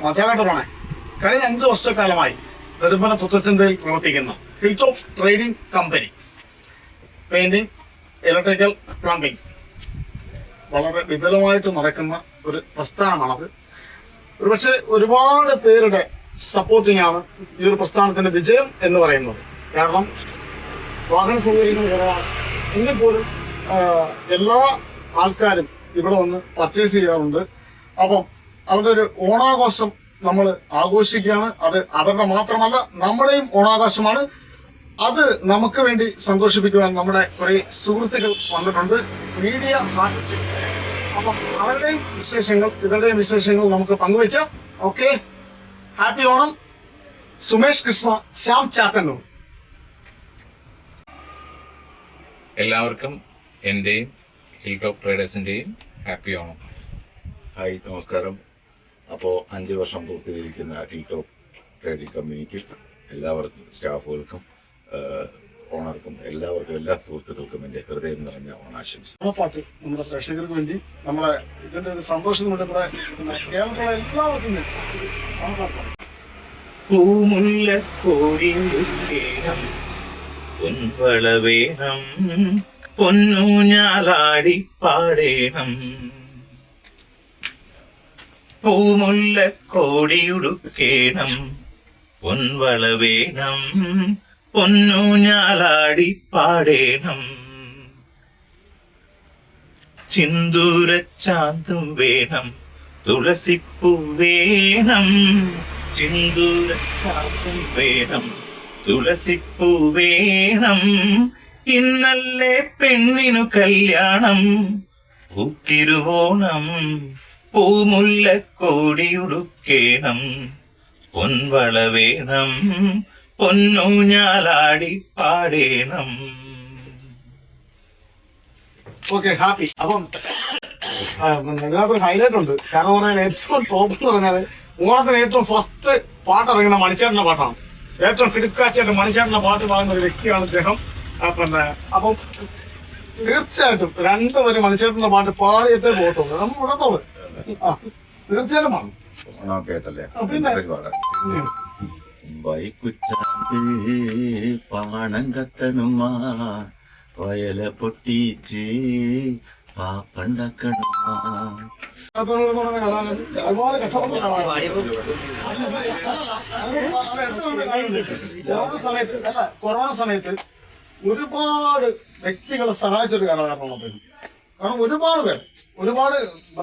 മജാകട്ടറാണ്. കഴിഞ്ഞ 5 വർഷക്കാലമായി നെടുമ്പന പുത്തച്ചന്തയിൽ പ്രവർത്തിക്കുന്ന hill top trading company, painting, electrical, plumbing വളരെ വിപുലമായിട്ട് നടക്കുന്ന ഒരു പ്രസ്ഥാനമാണത്. ഒരുപക്ഷെ ഒരുപാട് പേരുടെ സപ്പോർട്ടിംഗ് ആണ് ഈ ഒരു പ്രസ്ഥാനത്തിന്റെ വിജയം എന്ന് പറയുന്നത്. കാരണം വാഹന സൗകര്യങ്ങൾ കുറവാണ്, എങ്കിൽ പോലും എല്ലാ ആൾക്കാരും ഇവിടെ വന്ന് പർച്ചേസ് ചെയ്യാറുണ്ട്. അപ്പം അവരുടെ ഒരു ഓണാഘോഷം നമ്മൾ ആഘോഷിക്കുകയാണ്. അത് അവരുടെ മാത്രമല്ല, നമ്മുടെയും ഓണാഘോഷമാണ്. അത് നമുക്ക് വേണ്ടി സന്തോഷിപ്പിക്കുവാൻ നമ്മുടെ കുറെ സുഹൃത്തുക്കൾ വന്നിട്ടുണ്ട്, മീഡിയ ആർട്ടിസ്റ്റ്. അപ്പം അവരുടെയും വിശേഷങ്ങൾ, ഇവരുടെയും വിശേഷങ്ങൾ നമുക്ക് പങ്കുവയ്ക്കാം. Okay, happy Onam. സുമേഷ് കൃഷ്ണ, ശ്യാം ചാത്തന്നൂർ. എല്ലാവർക്കും എന്റെയും ഹിൽ ടോപ്പ് ട്രേഡേഴ്സിന്റെയും ഹാപ്പി ഓണം. ഹായ്, നമസ്കാരം. അപ്പോൾ 5 വർഷം പൂർത്തീകരിക്കുന്ന ഹിൽ ടോപ്പ് ട്രേഡിംഗ് കമ്പനിക്ക് എല്ലാവർക്കും, സ്റ്റാഫുകൾക്കും, ഓണർക്കും, എല്ലാവർക്കും, എല്ലാ സുഹൃത്തുക്കൾക്കും എൻ്റെ ഹൃദയം നിറഞ്ഞ ഓണാശംസ. പാട്ട് നമ്മുടെ പ്രേക്ഷകർക്ക് വേണ്ടി, നമ്മളെ ഇതിന്റെ ഒരു സന്തോഷം കൊണ്ട് ഇവിടെ കേരളത്തിലെ എല്ലാവർക്കും പൂമുല്ലക്കോടിയുടുക്കേണം, പൊൻവളവേണം, പൊന്നൂഞ്ഞാലാടി പാടേണം. പൂമുല്ലക്കോടിയുടുക്കേണം, പൊൻവളവേണം, പൊന്നൂഞ്ഞാലാടി പാടേണം. ചിന്തൂരച്ചാന്തും വേണം, തുളസിപ്പൂ വേണം. ചിന്തൂരച്ചാന്തും വേണം, തുളസിപ്പൂ വേണം. ഇന്നല്ലേ പെണ്ണിനു കല്യാണം, പൂത്തിരുവോണം. പൂമുല്ലക്കോടിയുടുക്കേണം, പൊൻവള വേണം, പൊന്നൂഞ്ഞാലാടി പാടേണം. Okay, happy. അപ്പം ഇതിനകത്തൊരു ഹൈലൈറ്റ് ഉണ്ട്. കാരണം പറഞ്ഞാൽ ഏറ്റവും ടോപ്പ് എന്ന് പറഞ്ഞാൽ ഓണത്തിന് ഏറ്റവും ഫസ്റ്റ് പാട്ട് ഇറങ്ങുന്ന മണിച്ചേട്ടന്റെ പാട്ടാണ്. ഏറ്റവും കിടുക്കാച്ചായിട്ട് മണിച്ചേട്ടന്റെ പാട്ട് പാടുന്ന ഒരു വ്യക്തിയാണ് അദ്ദേഹം. പിന്നെ അപ്പം തീർച്ചയായിട്ടും 2 വരി മണിച്ചേട്ടന്റെ പാട്ട് പാടിയിട്ടേ പോകത്തുള്ളൂ. നമ്മൾ ഇടത്തോളൂ. തീർച്ചയായിട്ടും പാടും. കേട്ടല്ലേ? പിന്നെ വൈക്കുറ്റാണ്ട് പാണം കത്തണുമാ, വയല പൊട്ടിച്ച് പാപ്പണ്ടക്കണുമാ. ഒരുപാട് കഷ്ടപ്പെട്ട കൊറോണ സമയത്ത് ഒരുപാട് വ്യക്തികളെ സഹായിച്ചൊരു കലാകാരനാണ് അദ്ദേഹം. കാരണം ഒരുപാട്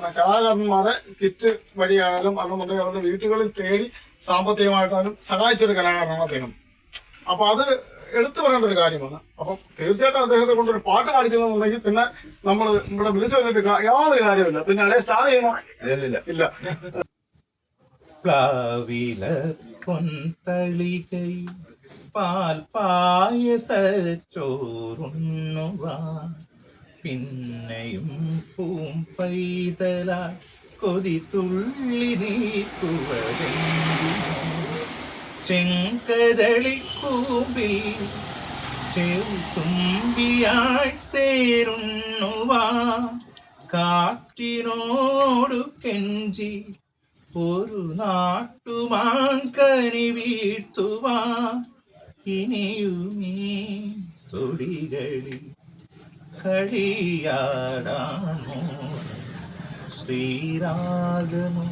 കലാകാരന്മാരെ കിറ്റ് വഴിയായാലും അല്ലെന്നുണ്ടെങ്കിൽ അവരുടെ വീട്ടുകളിൽ തേടി സാമ്പത്തികമായിട്ടാലും സഹായിച്ചൊരു കലാകാരനാണ് അദ്ദേഹം. അപ്പൊ അത് എടുത്തു പറയേണ്ട ഒരു കാര്യമാണ്. അപ്പം തീർച്ചയായിട്ടും അദ്ദേഹത്തെ കൊണ്ടൊരു പാട്ട് കാണിക്കുന്നുണ്ടെങ്കിൽ പിന്നെ നമ്മൾ ഇവിടെ വിളിച്ചു വന്നിട്ട് യാതൊരു കാര്യമില്ല. പിന്നെ അല്ലെ സ്റ്റാർ ചെയ്യുമോ? ഇല്ല. പ്ലാവില പൊൻതളികൈ പാൽ പായസച്ചോറുണ്ണുവാൻ, പിന്നെയും പൂം പൈതല കൊതി തുള്ളി നീക്കുവതെന്തിനോ. ചെങ്കതളിക്കൂമ്പിൽ ചെറുതുമ്പിയായി തേരുണ്ണുവാ, കാറ്റിനോടു കെഞ്ചി ഒരു നാട്ടുമാങ്കനി വീഴ്ത്തുവാ. ഇനിയുമീ തൊടികളിൽ കളിയാടാനോ ശ്രീരാഗമോ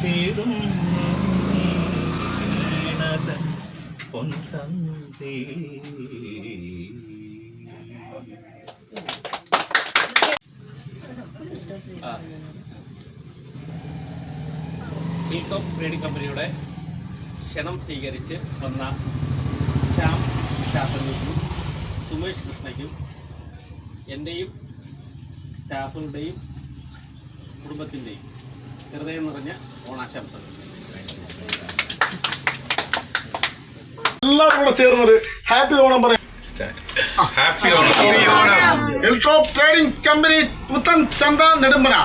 തേടുന്നു നീണതൻ പൊൻതന്തേ. ഹിൽ ടോപ്പ് ട്രേഡിംഗ് കമ്പനിയുടെ ക്ഷണം സ്വീകരിച്ച് വന്ന ശ്യാം ചാത്തന്നൂരിനും സുമേഷ് കൃഷ്ണയ്ക്കും എൻ്റെയും സ്റ്റാഫുകളുടെയും കുടുംബത്തിൻ്റെയും ഹൃദയം നിറഞ്ഞ ഓണാശംസകൾ. എല്ലാവരും കൂടെ ചേർന്നൊരു ഹാപ്പി ഓണം പറയാം. Happy Onam. Hill top trading company, പുത്തൻ ചന്ത, നെടുമ്പന.